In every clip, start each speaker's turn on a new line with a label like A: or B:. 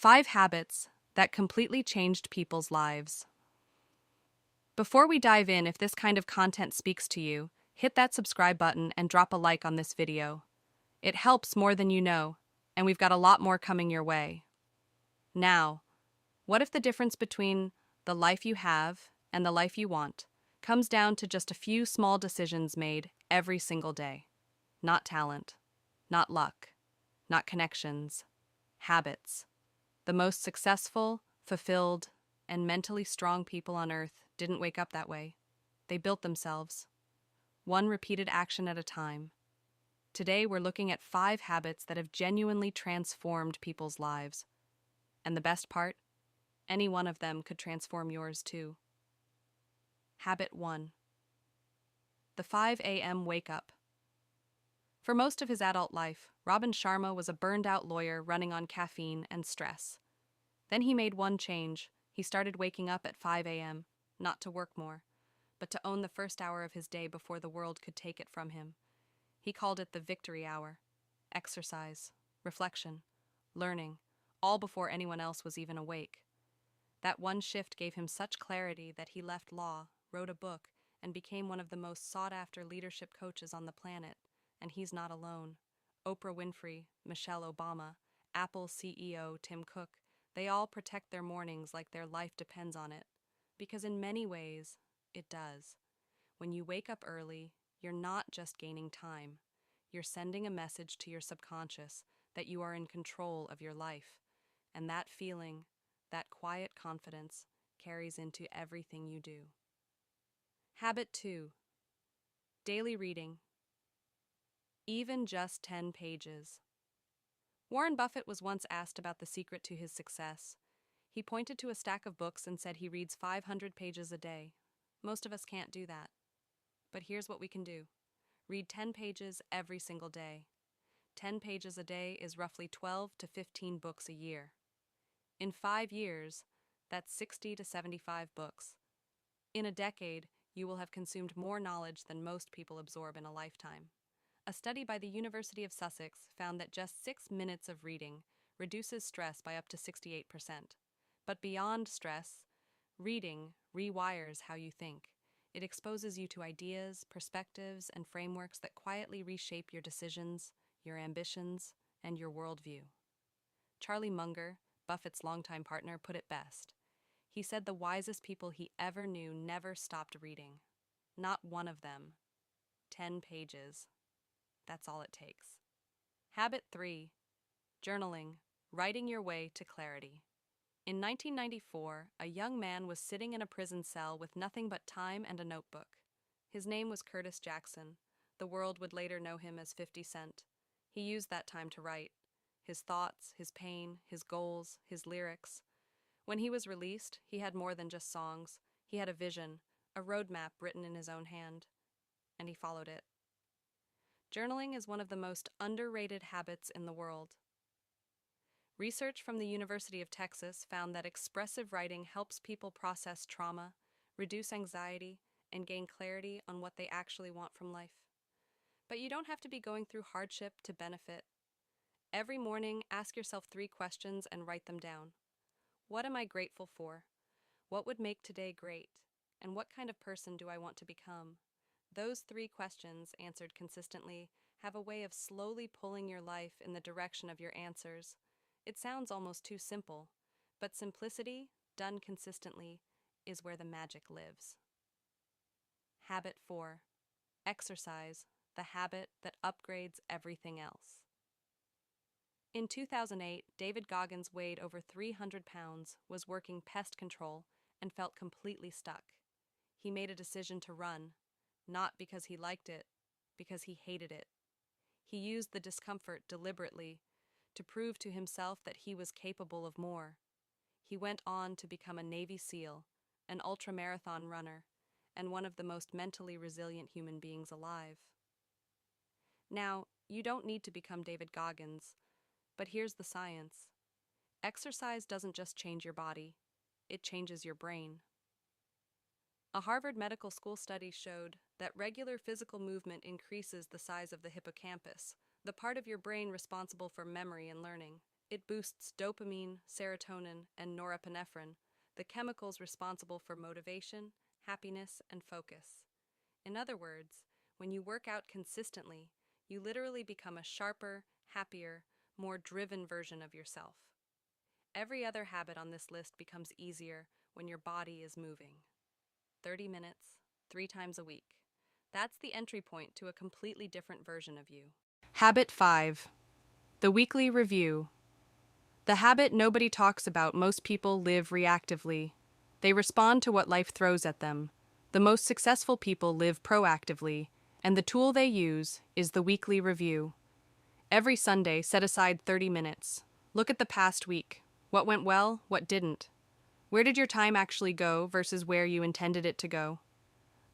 A: 5 habits that completely changed people's lives. Before we dive in, if this kind of content speaks to you, hit that subscribe button and drop a like on this video. It helps more than you know, and we've got a lot more coming your way. Now, what if the difference between the life you have and the life you want comes down to just a few small decisions made every single day? Not talent, not luck, not connections, habits. The most successful, fulfilled, and mentally strong people on earth didn't wake up that way. They built themselves, one repeated action at a time. Today, we're looking at 5 habits that have genuinely transformed people's lives. And the best part? Any one of them could transform yours too. Habit 1. The 5 a.m. wake up. For most of his adult life, Robin Sharma was a burned-out lawyer running on caffeine and stress. Then he made one change. He started waking up at 5 a.m., not to work more, but to own the first hour of his day before the world could take it from him. He called it the victory hour. Exercise, reflection, learning, all before anyone else was even awake. That one shift gave him such clarity that he left law, wrote a book, and became one of the most sought-after leadership coaches on the planet. And he's not alone. Oprah Winfrey, Michelle Obama, Apple CEO Tim Cook, they all protect their mornings like their life depends on it. Because in many ways, it does. When you wake up early, you're not just gaining time. You're sending a message to your subconscious that you are in control of your life. And that feeling, that quiet confidence, carries into everything you do. Habit 2. Daily reading. Even just 10 pages. Warren Buffett was once asked about the secret to his success. He pointed to a stack of books and said he reads 500 pages a day. Most of us can't do that. But here's what we can do. Read 10 pages every single day. 10 pages a day is roughly 12 to 15 books a year. In 5 years, that's 60 to 75 books. In a decade, you will have consumed more knowledge than most people absorb in a lifetime. A study by the University of Sussex found that just 6 minutes of reading reduces stress by up to 68%. But beyond stress, reading rewires how you think. It exposes you to ideas, perspectives, and frameworks that quietly reshape your decisions, your ambitions, and your worldview. Charlie Munger, Buffett's longtime partner, put it best. He said the wisest people he ever knew never stopped reading. Not one of them. 10 pages. That's all it takes. Habit 3. Journaling, writing your way to clarity. In 1994, a young man was sitting in a prison cell with nothing but time and a notebook. His name was Curtis Jackson. The world would later know him as 50 Cent. He used that time to write. His thoughts, his pain, his goals, his lyrics. When he was released, he had more than just songs. He had a vision, a roadmap written in his own hand. And he followed it. Journaling is one of the most underrated habits in the world. Research from the University of Texas found that expressive writing helps people process trauma, reduce anxiety, and gain clarity on what they actually want from life. But you don't have to be going through hardship to benefit. Every morning, ask yourself 3 questions and write them down. What am I grateful for? What would make today great? And what kind of person do I want to become? Those 3 questions, answered consistently, have a way of slowly pulling your life in the direction of your answers. It sounds almost too simple, but simplicity, done consistently, is where the magic lives. Habit 4. Exercise, the habit that upgrades everything else. In 2008, David Goggins weighed over 300 pounds, was working pest control, and felt completely stuck. He made a decision to run, not because he liked it, because he hated it. He used the discomfort deliberately to prove to himself that he was capable of more. He went on to become a Navy SEAL, an ultramarathon runner, and one of the most mentally resilient human beings alive. Now, you don't need to become David Goggins, but here's the science. Exercise doesn't just change your body, it changes your brain. A Harvard Medical School study showed that regular physical movement increases the size of the hippocampus, the part of your brain responsible for memory and learning. It boosts dopamine, serotonin, and norepinephrine, the chemicals responsible for motivation, happiness, and focus. In other words, when you work out consistently, you literally become a sharper, happier, more driven version of yourself. Every other habit on this list becomes easier when your body is moving. 30 minutes, 3 times a week. That's the entry point to a completely different version of you. Habit 5. The weekly review. The habit nobody talks about. Most people live reactively. They respond to what life throws at them. The most successful people live proactively, and the tool they use is the weekly review. Every Sunday, set aside 30 minutes. Look at the past week. What went well, what didn't? Where did your time actually go versus where you intended it to go?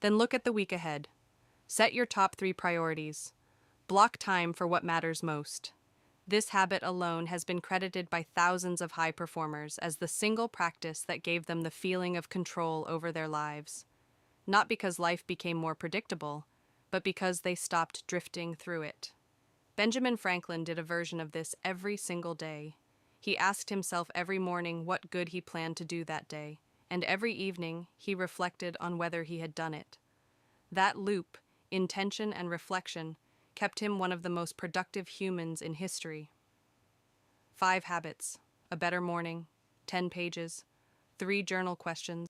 A: Then look at the week ahead. Set your top 3 priorities. Block time for what matters most. This habit alone has been credited by thousands of high performers as the single practice that gave them the feeling of control over their lives. Not because life became more predictable, but because they stopped drifting through it. Benjamin Franklin did a version of this every single day. He asked himself every morning what good he planned to do that day, and every evening he reflected on whether he had done it. That loop, intention and reflection, kept him one of the most productive humans in history. 5 habits, a better morning, 10 pages, 3 journal questions.